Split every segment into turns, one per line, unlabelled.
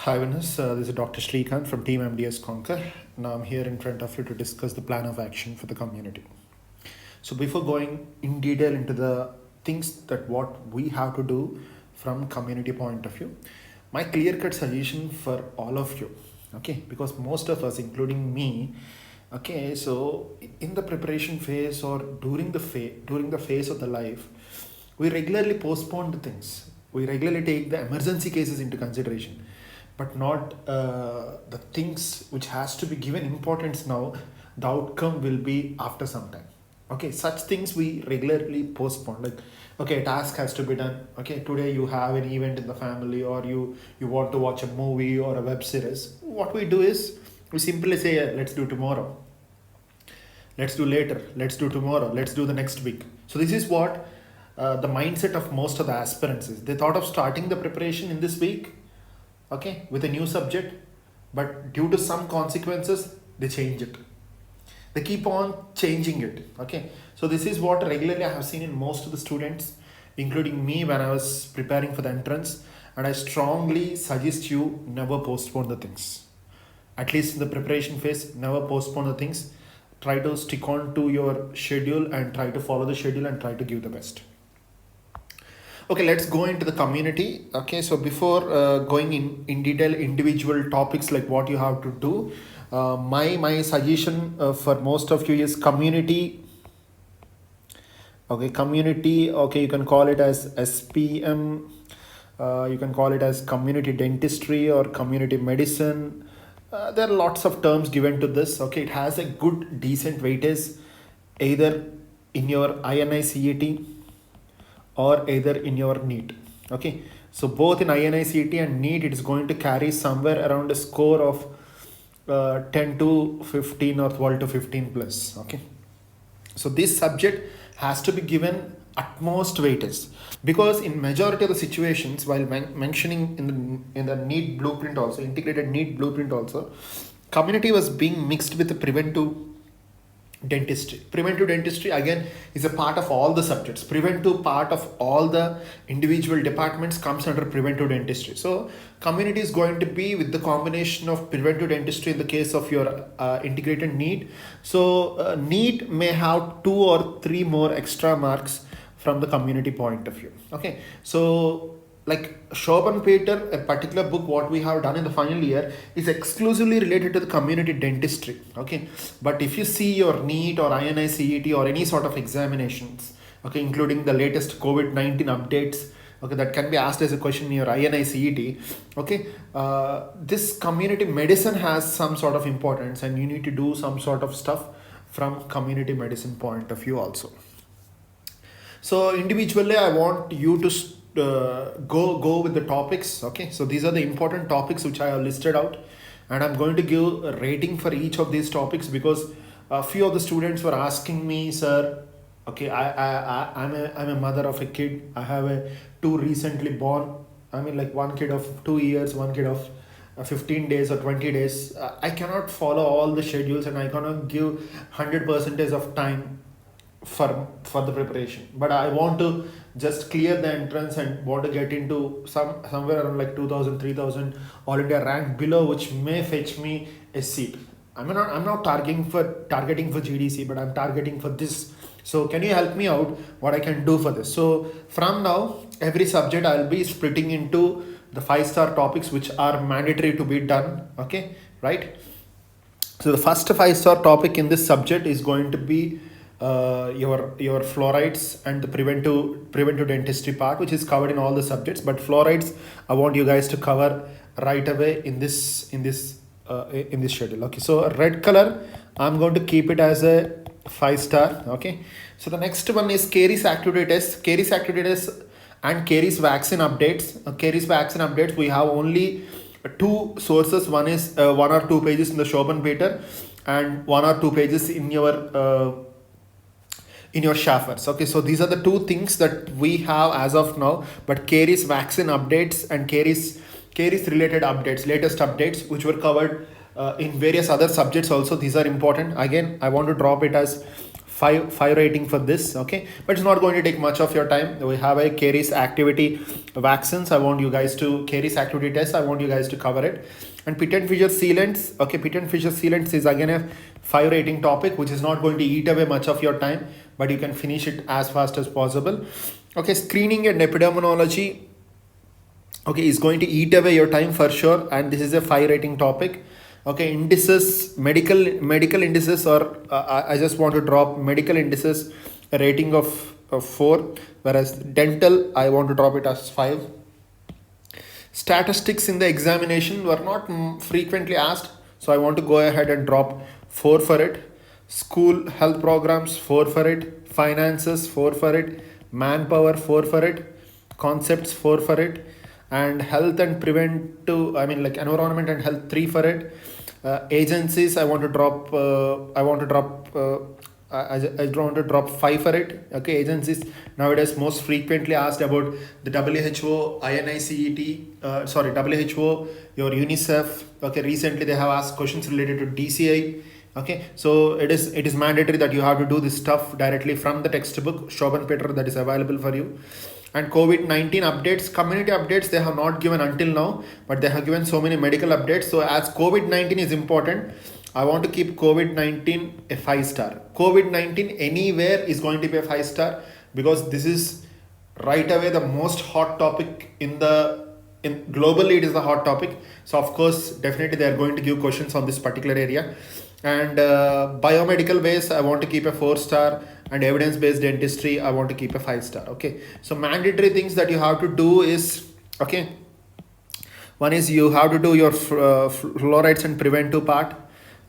Hi, Venus. This is Dr. Srikanth from Team MDS Conquer. Now I'm here in front of you to discuss the plan of action for the community. So before going in detail into the things that what we have to do from community point of view, my clear-cut suggestion for all of you, okay, because most of us, including me, okay, so in the preparation phase or during the phase of the life, we regularly postpone the things. We regularly take the emergency cases into consideration, but not the things which has to be given importance now. The outcome will be after some time. Okay, such things we regularly postpone. Like, okay, a task has to be done. Okay, today you have an event in the family, or you want to watch a movie or a web series. What we do is we simply say, "Yeah, let's do tomorrow. Let's do later. Let's do tomorrow. Let's do the next week." So this is what the mindset of most of the aspirants is. They thought of starting the preparation in this week, okay, with a new subject, but due to some consequences, they change it. They keep on changing it. Okay, so this is what regularly I have seen in most of the students, including me, when I was preparing for the entrance. And I strongly suggest you never postpone the things. At least in the preparation phase, never postpone the things. Try to stick on to your schedule and try to follow the schedule and try to give the best. Okay, let's go into the community. Okay, so before going in detail individual topics like what you have to do, my suggestion for most of you is community. Okay, community. Okay, you can call it as SPM. You can call it as community dentistry or community medicine. There are lots of terms given to this. Okay, it has a good decent weightage either in your INI-CET or either in your NEET. Okay, so both in INI-CET and NEET, it is going to carry somewhere around a score of 10 to 15 or 12 to 15 plus. Okay, so this subject has to be given utmost weightage, because in majority of the situations, while mentioning in the NEET blueprint also, integrated NEET blueprint also, community was being mixed with the preventive dentistry. Preventive dentistry again is a part of all the subjects. Preventive part of all the individual departments comes under preventive dentistry. So community is going to be with the combination of preventive dentistry in the case of your integrated NEET. So NEET may have 2 or 3 more extra marks from the community point of view. Okay, so like Schopenpeter, a particular book what we have done in the final year is exclusively related to the community dentistry. Okay, but if you see your NEET or INI-CET or any sort of examinations, okay, including the latest COVID-19 updates, okay, that can be asked as a question in your INI-CET. Okay, this community medicine has some sort of importance, and you need to do some sort of stuff from community medicine point of view also. So individually, I want you to go with the topics. Okay, so these are the important topics which I have listed out, and I'm going to give a rating for each of these topics, because a few of the students were asking me, sir, okay, I'm a mother of a kid. I have a 2 recently born. I mean, like one kid of 2 years, one kid of 15 days or 20 days. I cannot follow all the schedules, and I cannot give 100% of time for the preparation, but I want to just clear the entrance and want to get into somewhere around like 2000 3000 all India rank below, which may fetch me a seat. I'm not targeting for GDC, but I'm targeting for this. So can you help me out what I can do for this? So from now, every subject I'll be splitting into the 5-star topics which are mandatory to be done. Okay, right? So the first 5-star topic in this subject is going to be your fluorides and the preventive dentistry part, which is covered in all the subjects. But fluorides, I want you guys to cover right away in this schedule. Okay, so red color, I'm going to keep it as a 5-star. Okay, so the next one is caries activity test. Caries activity test and caries vaccine updates. Caries vaccine updates, we have only 2 sources. One is 1 or 2 pages in the Schopenpeter, and 1 or 2 pages in your Schaffers. Okay, so these are the 2 things that we have as of now. But caries vaccine updates and caries related updates, latest updates, which were covered in various other subjects also, these are important. Again, I want to drop it as five rating for this. Okay, but it's not going to take much of your time. We have a Caries activity vaccines. I want you guys to Caries activity test. I want you guys to cover it. And pit and fissure sealants. Okay, pit and fissure sealants is again a 5 rating topic, which is not going to eat away much of your time, but you can finish it as fast as possible. Okay, screening and epidemiology, okay, is going to eat away your time for sure, and this is a 5 rating topic. Okay, indices, medical indices, or I just want to drop medical indices a rating of 4, whereas dental I want to drop it as 5. Statistics in the examination were not frequently asked, so I want to go ahead and drop 4 for it. School health programs, 4 for it. Finances, 4 for it. Manpower, 4 for it. Concepts, 4 for it. And health and preventive, I mean like environment and health, 3 for it. Agencies, I want to drop I want to drop 5 for it. Okay, agencies nowadays most frequently asked about the WHO, INICET, WHO, your UNICEF. Okay, recently they have asked questions related to DCI. Okay, so it is mandatory that you have to do this stuff directly from the textbook Shoban Peter that is available for you. And COVID-19 updates, community updates, they have not given until now, but they have given so many medical updates. So as COVID-19 is important, I want to keep COVID-19 a 5-star. COVID-19 anywhere is going to be a 5-star, because this is right away the most hot topic in globally. It is the hot topic. So of course, definitely they are going to give questions on this particular area. And biomedical base, I want to keep a 4-star, and evidence-based dentistry, I want to keep a 5-star. Okay, so mandatory things that you have to do is, okay, one is you have to do your fluorides and preventive part.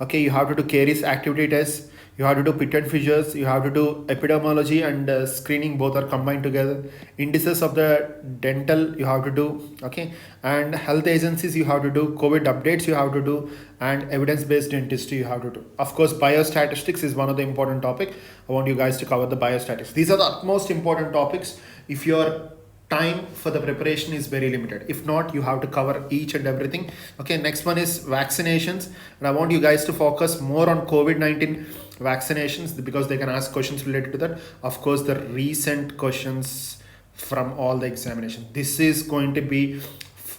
Okay, you have to do Caries activity tests, you have to do pit and fissures, you have to do epidemiology and screening, both are combined together. Indices of the dental you have to do. Okay, and health agencies you have to do, COVID updates you have to do, and evidence-based dentistry you have to do. Of course, biostatistics is one of the important topic. I want you guys to cover the biostatistics. These are the utmost important topics if your time for the preparation is very limited. If not, you have to cover each and everything. Okay, next one is vaccinations, and I want you guys to focus more on COVID-19 vaccinations, because they can ask questions related to that. Of course, the recent questions from all the examination, this is going to be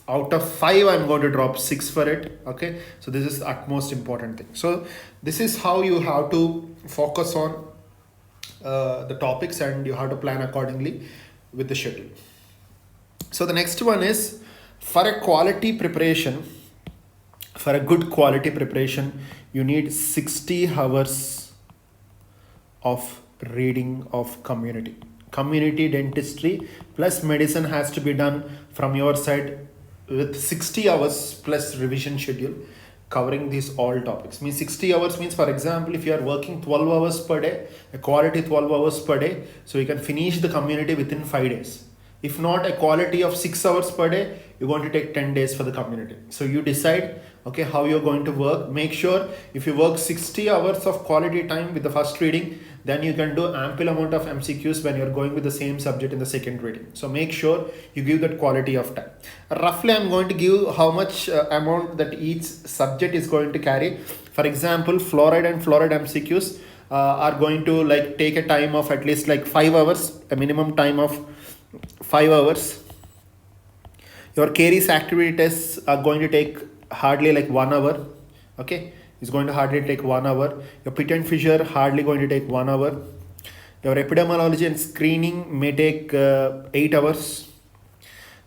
out of 5, I'm going to drop 6 for it. Okay, so this is the utmost important thing. So this is how you have to focus on the topics, and you have to plan accordingly with the schedule. So the next one is, for a quality preparation, for a good quality preparation, you need 60 hours of reading of community dentistry plus medicine has to be done from your side, with 60 hours plus revision schedule covering these all topics. Means 60 hours means, for example, if you are working 12 hours per day, a quality 12 hours per day, so you can finish the community within 5 days. If not, a quality of 6 hours per day, you're going to take 10 days for the community. So you decide, okay, how you're going to work. Make sure if you work 60 hours of quality time with the first reading, then you can do ample amount of MCQs when you're going with the same subject in the second reading. So make sure you give that quality of time. Roughly, I'm going to give how much amount that each subject is going to carry. For example, fluoride and fluoride MCQs are going to like take a time of at least like 5 hours, a minimum time of 5 hours. Your Caries activity tests are going to take hardly like 1 hour. Okay, it's going to hardly take 1 hour. Your pit and fissure hardly going to take 1 hour. Your epidemiology and screening may take 8 hours.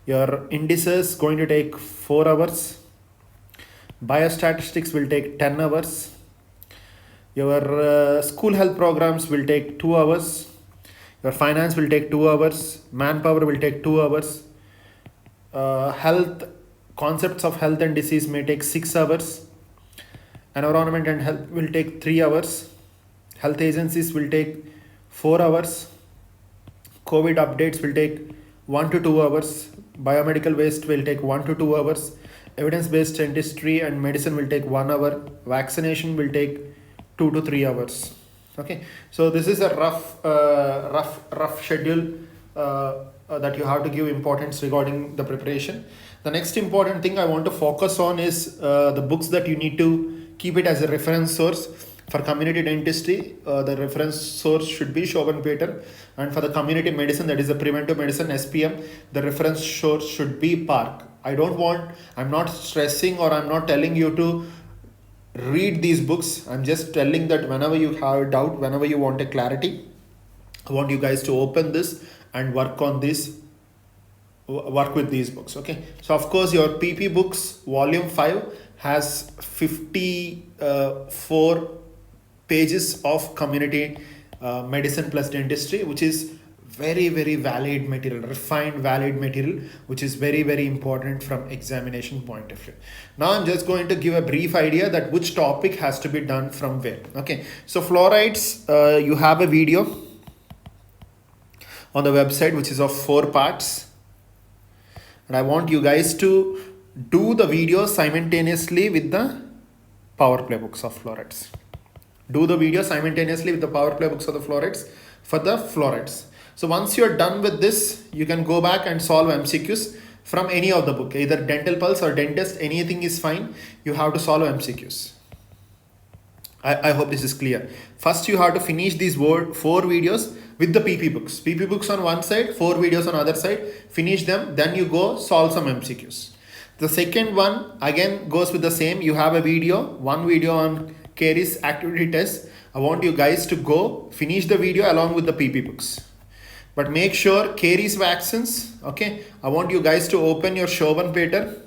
Your indices going to take 4 hours. Biostatistics will take 10 hours. Your school health programs will take 2 hours. Your finance will take 2 hours. Manpower will take 2 hours. Health, concepts of health and disease may take 6 hours. Environment and health will take 3 hours. Health agencies will take 4 hours. COVID updates will take 1 to 2 hours. Biomedical waste will take 1 to 2 hours. Evidence-based dentistry and medicine will take 1 hour. Vaccination will take 2 to 3 hours. Okay, so this is a rough schedule that you have to give importance regarding the preparation. The next important thing I want to focus on is the books that you need to keep it as a reference source. For community dentistry, the reference source should be Shobhan Peter, and for the community medicine, that is the preventive medicine SPM, the reference source should be Park. I'm not stressing or I'm not telling you to read these books. I'm just telling that whenever you have a doubt, whenever you want a clarity, I want you guys to open this and work with these books. Okay, so of course your PP books volume 5 has 54 pages of community medicine plus dentistry, which is very valid material, refined valid material, which is very important from examination point of view. Now I'm just going to give a brief idea that which topic has to be done from where. Okay, so fluorides, you have a video on the website which is of 4 parts, and I want you guys to do the video simultaneously with the power play books of fluorides. Do the video simultaneously with the power play books of the fluorides for the fluorides. So once you're done with this, you can go back and solve MCQs from any of the book, either Dental Pulse or Dentist, anything is fine. You have to solve MCQs. I hope this is clear. First, you have to finish these 4 videos with the PP books. PP books on one side, 4 videos on other side. Finish them, then you go solve some MCQs. The second one again goes with the same. You have a video, one video on caries activity test. I want you guys to go finish the video along with the PP books. But make sure caries vaccines, okay? I want you guys to open your Shobhan Peter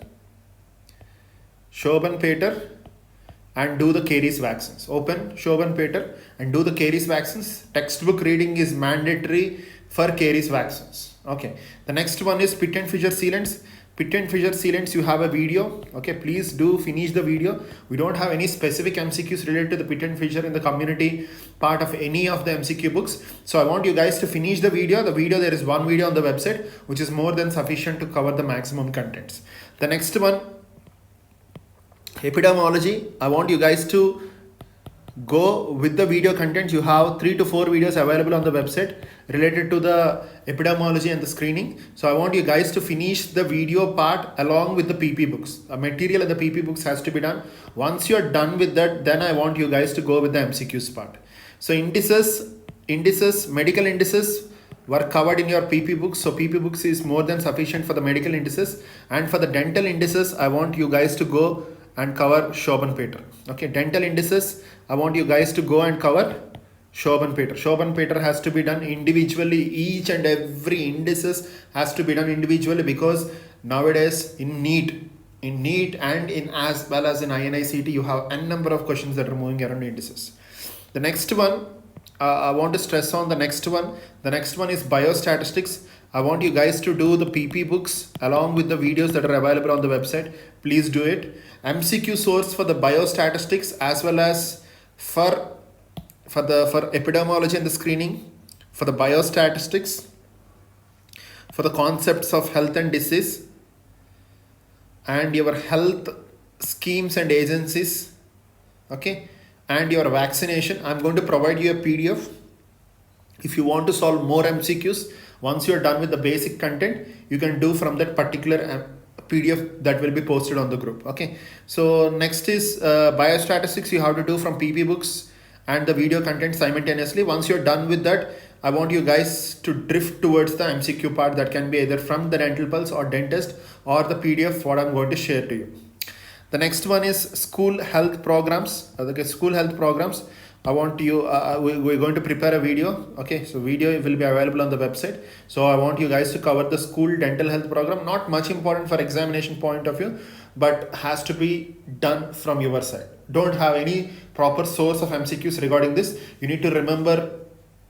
and do the caries vaccines. Open Shobhan Peter and do the caries vaccines. Textbook reading is mandatory for caries vaccines. Okay. The next one is pit and fissure sealants. Pit and fissure sealants, you have a video. Okay, please do finish the video. We don't have any specific MCQs related to the pit and fissure in the community part of any of the MCQ books. So I want you guys to finish the video. There is one video on the website, which is more than sufficient to cover the maximum contents. The next one, epidemiology. I want you guys to go with the video content. You have 3 to 4 videos available on the website related to the epidemiology and the screening. So I want you guys to finish the video part along with the PP books. A material of the PP books has to be done. Once you're done with that, then I want you guys to go with the MCQs part. So indices, medical indices were covered in your PP books. So PP books is more than sufficient for the medical indices. And for the dental indices, I want you guys to go and cover Shobhan Peter. Okay, dental indices, I want you guys to go and cover Shobhan Peter. Shobhan Peter has to be done individually. Each and every indices has to be done individually, because nowadays in NEET and in as well as in INICET, you have n number of questions that are moving around indices. The next one, I want to stress on the next one. The next one is biostatistics. I want you guys to do the PP books along with the videos that are available on the website. Please do it. MCQ source for the biostatistics as well as for epidemiology and the screening, for the biostatistics, for the concepts of health and disease, and your health schemes and agencies, okay, and your vaccination. I'm going to provide you a PDF. If you want to solve more MCQs, once you're done with the basic content, you can do from that particular PDF that will be posted on the group. Okay, so next is biostatistics. You have to do from PP books and the video content simultaneously. Once you're done with that, I want you guys to drift towards the MCQ part that can be either from the Dental Pulse or Dentist or the PDF what I'm going to share to you. The next one is school health programs. School health programs. I want you, we're going to prepare a video. Okay, so video will be available on the website. So I want you guys to cover the school dental health program. Not much important for examination point of view, but has to be done from your side. Don't have any proper source of MCQs regarding this. You need to remember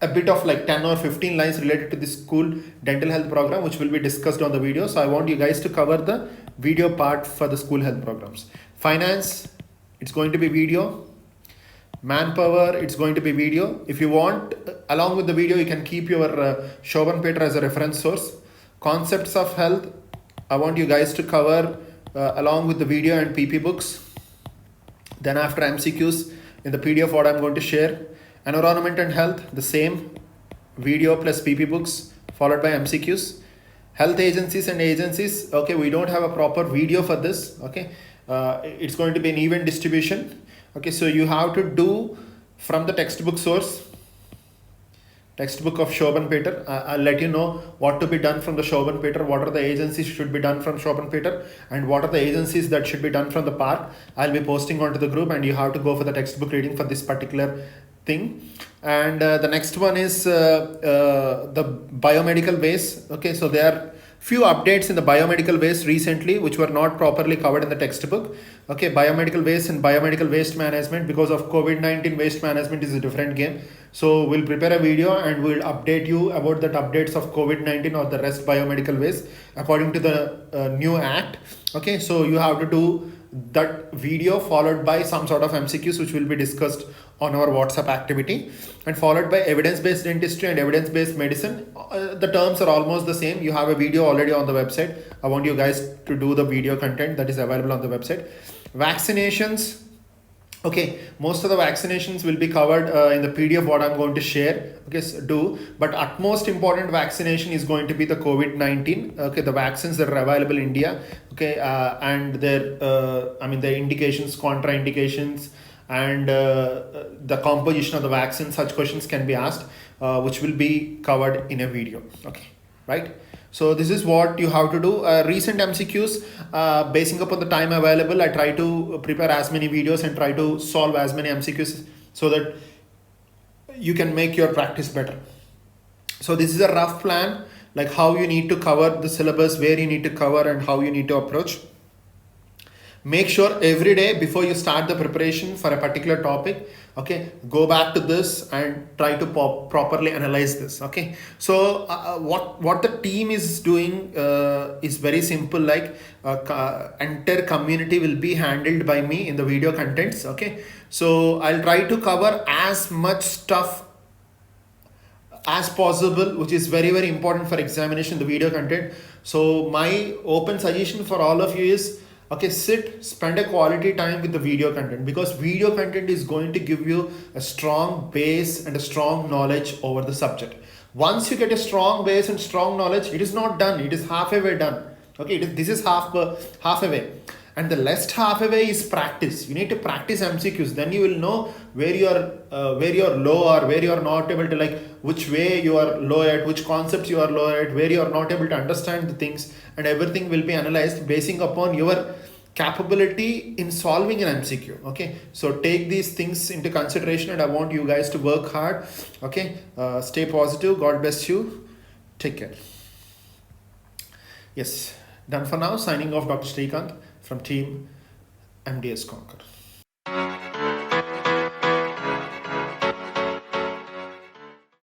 a bit of like 10 or 15 lines related to the school dental health program, which will be discussed on the video. So I want you guys to cover the video part for the school health programs. Finance, it's going to be video. Manpower, it's going to be video. If you want, along with the video, you can keep your Shobhan Peter as a reference source. Concepts of health, I want you guys to cover along with the video and PP books. Then after MCQs in the PDF what I'm going to share. Environment and health, the same video plus PP books followed by MCQs. Health agencies and agencies, okay, we don't have a proper video for this. Okay, it's going to be an even distribution. Okay, so you have to do from the textbook source, textbook of Shobhan Peter. I'll let you know what to be done from the Shobhan Peter, what are the agencies should be done from Shobhan Peter, and what are the agencies that should be done from the park. I'll be posting onto the group, and you have to go for the textbook reading for this particular thing. And the next one is the biomedical waste. Okay, so there are few updates in the biomedical waste recently which were not properly covered in the textbook. Okay, biomedical waste and biomedical waste management, because of COVID-19, waste management is a different game. So we'll prepare a video and we'll update you about that updates of COVID-19 or the rest biomedical waste according to the new act. Okay, so you have to do that video followed by some sort of MCQs which will be discussed on our WhatsApp activity, and followed by evidence-based dentistry and evidence-based medicine. The terms are almost the same. You have a video already on the website. I want you guys to do the video content that is available on the website. Vaccinations. Okay, most of the vaccinations will be covered in the PDF what I'm going to share. Okay, so but utmost important vaccination is going to be the COVID-19. Okay, the vaccines that are available in India. Okay, and their the indications, contraindications, and the composition of the vaccine. Such questions can be asked, which will be covered in a video. Okay, right. So this is what you have to do. Recent MCQs, basing upon the time available, I try to prepare as many videos and try to solve as many MCQs so that you can make your practice better. So this is a rough plan, like how you need to cover the syllabus, where you need to cover, and how you need to approach. Make sure every day before you start the preparation for a particular topic, okay, go back to this and try to properly analyze this. Okay, so what the team is doing is very simple. Like entire community will be handled by me in the video contents. Okay, so I'll try to cover as much stuff as possible, which is very, very important for examination, the video content. So my open suggestion for all of you is, okay, spend a quality time with the video content, because video content is going to give you a strong base and a strong knowledge over the subject. Once you get a strong base and strong knowledge, it is not done, it is halfway done. Okay, this is halfway, and the last halfway is practice. You need to practice MCQs, then you will know where you are low, or where you are not able to, like which way you are low at, which concepts you are low at, where you are not able to understand the things, and everything will be analyzed basing upon your capability in solving an MCQ. Okay, so take these things into consideration, and I want you guys to work hard. Okay, stay positive. God bless you. Take care. Yes, done for now. Signing off, Dr. Srikanth from team MDS Conquer.